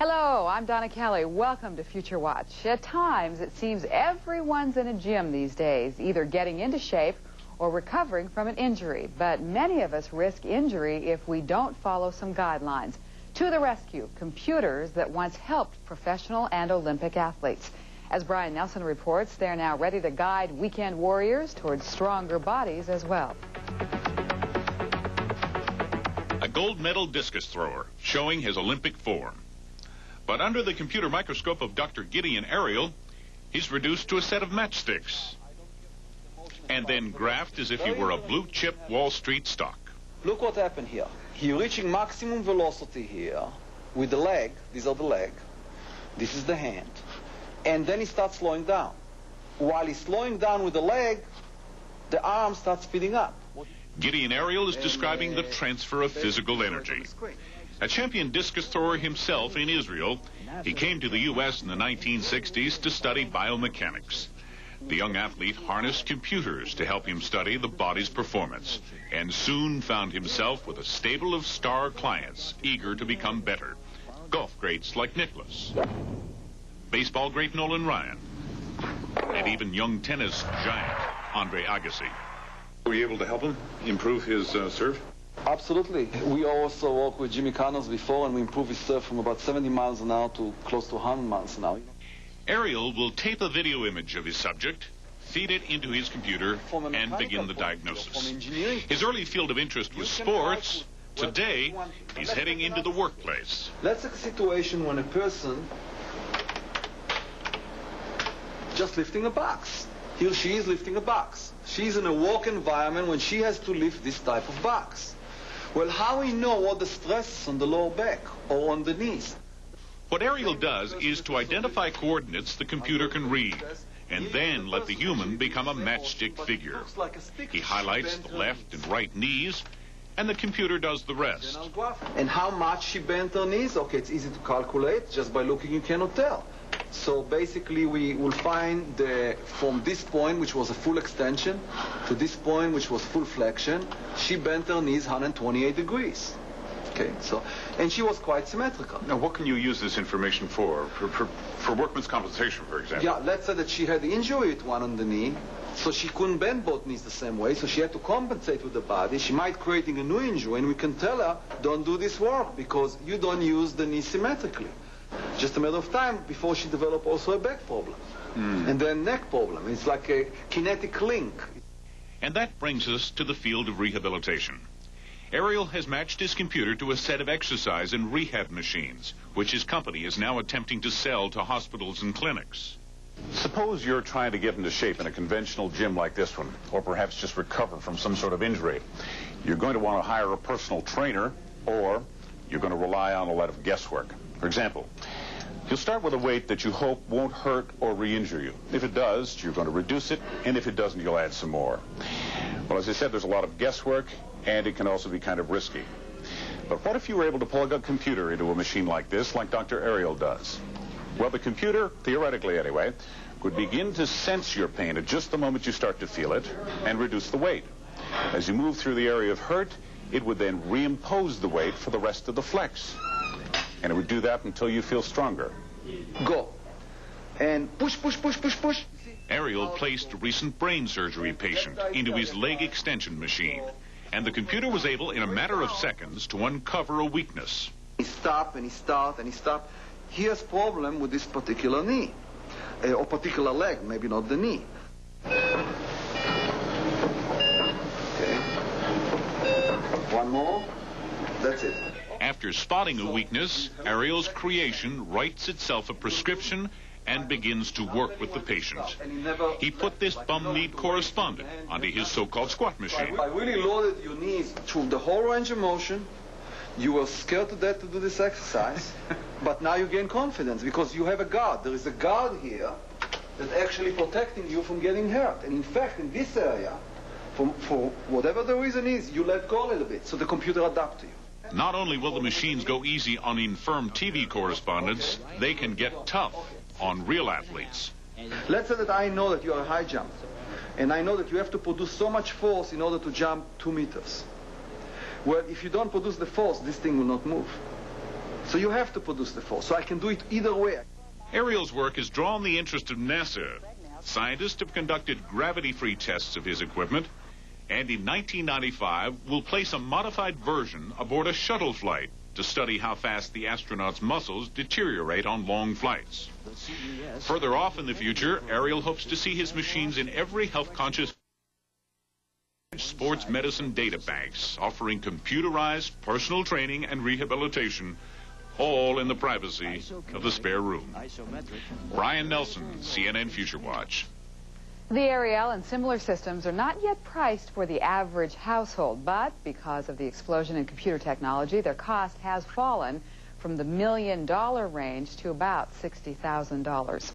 Hello, I'm Donna Kelly. Welcome to Future Watch. At times, it seems everyone's in a gym these days, either getting into shape or recovering from an injury. But many of us risk injury if we don't follow some guidelines. To the rescue, computers that once helped professional and Olympic athletes. As Brian Nelson reports, they're now ready to guide weekend warriors towards stronger bodies as well. A gold medal discus thrower showing his Olympic form. But under the computer microscope of Dr. Gideon Ariel, he's reduced to a set of matchsticks and then graphed as if he were a blue-chip Wall Street stock. Look what happened here. He's reaching maximum velocity here with the leg. These are the leg. This is the hand. And then he starts slowing down. While he's slowing down with the leg, the arm starts speeding up. Gideon Ariel is describing the transfer of physical energy. A champion discus thrower himself in Israel, he came to the U.S. in the 1960s to study biomechanics. The young athlete harnessed computers to help him study the body's performance, and soon found himself with a stable of star clients eager to become better. Golf greats like Nicklaus, baseball great Nolan Ryan, and even young tennis giant Andre Agassi. Were you able to help him improve his serve? Absolutely. We also worked with Jimmy Connors before, and we improved his serve from about 70 miles an hour to close to 100 miles an hour. Ariel will tape a video image of his subject, feed it into his computer, and begin the diagnosis. His early field of interest was sports. Today, he's heading into the workplace. Let's take a situation when a person just lifting a box. He or she is lifting a box. She's in a work environment when she has to lift this type of box. Well, how we know what the stress is on the lower back or on the knees? What Ariel does is to identify coordinates the computer can read, and then let the human become a matchstick figure. He highlights the left and right knees, and the computer does the rest. And how much she bent her knees? Okay, it's easy to calculate. Just by looking, you cannot tell. So basically, we will find from this point, which was a full extension, to this point, which was full flexion, she bent her knees 128 degrees. Okay, so, and she was quite symmetrical. Now, what can you use this information for? For workman's compensation, for example? Yeah, let's say that she had injury at one on the knee, so she couldn't bend both knees the same way, so she had to compensate with the body. She might creating a new injury, and we can tell her, don't do this work, because you don't use the knee symmetrically. Just a matter of time before she developed also a back problem. And then neck problem. It's like a kinetic link. And that brings us to the field of rehabilitation. Ariel has matched his computer to a set of exercise and rehab machines, which his company is now attempting to sell to hospitals and clinics. Suppose you're trying to get into shape in a conventional gym like this one, or perhaps just recover from some sort of injury. You're going to want to hire a personal trainer, or you're going to rely on a lot of guesswork. For example, you'll start with a weight that you hope won't hurt or re-injure you. If it does, you're going to reduce it, and if it doesn't, you'll add some more. Well, as I said, there's a lot of guesswork, and it can also be kind of risky. But what if you were able to plug a computer into a machine like this, like Dr. Ariel does? Well, the computer, theoretically anyway, would begin to sense your pain at just the moment you start to feel it and reduce the weight. As you move through the area of hurt, it would then reimpose the weight for the rest of the flex. And it would do that until you feel stronger. Go. And push, push, push, push, push. Ariel placed a recent brain surgery patient into his leg extension machine, and the computer was able, in a matter of seconds, to uncover a weakness. He stopped, and he started, and he stopped. He has problem with this particular knee, or particular leg, maybe not the knee. Okay. One more. That's it. After spotting a weakness, Ariel's creation writes itself a prescription and begins to work with the patient. He put this bum-kneed correspondent onto his so-called squat machine. I really loaded your knees through the whole range of motion. You were scared to death to do this exercise, but now you gain confidence because you have a guard. There is a guard here that's actually protecting you from getting hurt. And in fact, in this area, for whatever the reason is, you let go a little bit, so the computer adapts to you. Not only will the machines go easy on infirm TV correspondents, they can get tough on real athletes. Let's say that I know that you are a high jumper, and I know that you have to produce so much force in order to jump 2 meters. Well, if you don't produce the force, this thing will not move. So you have to produce the force. So I can do it either way. Ariel's work has drawn the interest of NASA. Scientists have conducted gravity-free tests of his equipment, and in 1995 will place a modified version aboard a shuttle flight to study how fast the astronauts' muscles deteriorate on long flights. Further off in the future, Ariel hopes to see his machines in every health-conscious sports medicine data banks, offering computerized personal training and rehabilitation, all in the privacy of the spare room. Brian Nelson, CNN Future Watch. The Ariel and similar systems are not yet priced for the average household, but because of the explosion in computer technology, their cost has fallen from the $1 million range to about $60,000.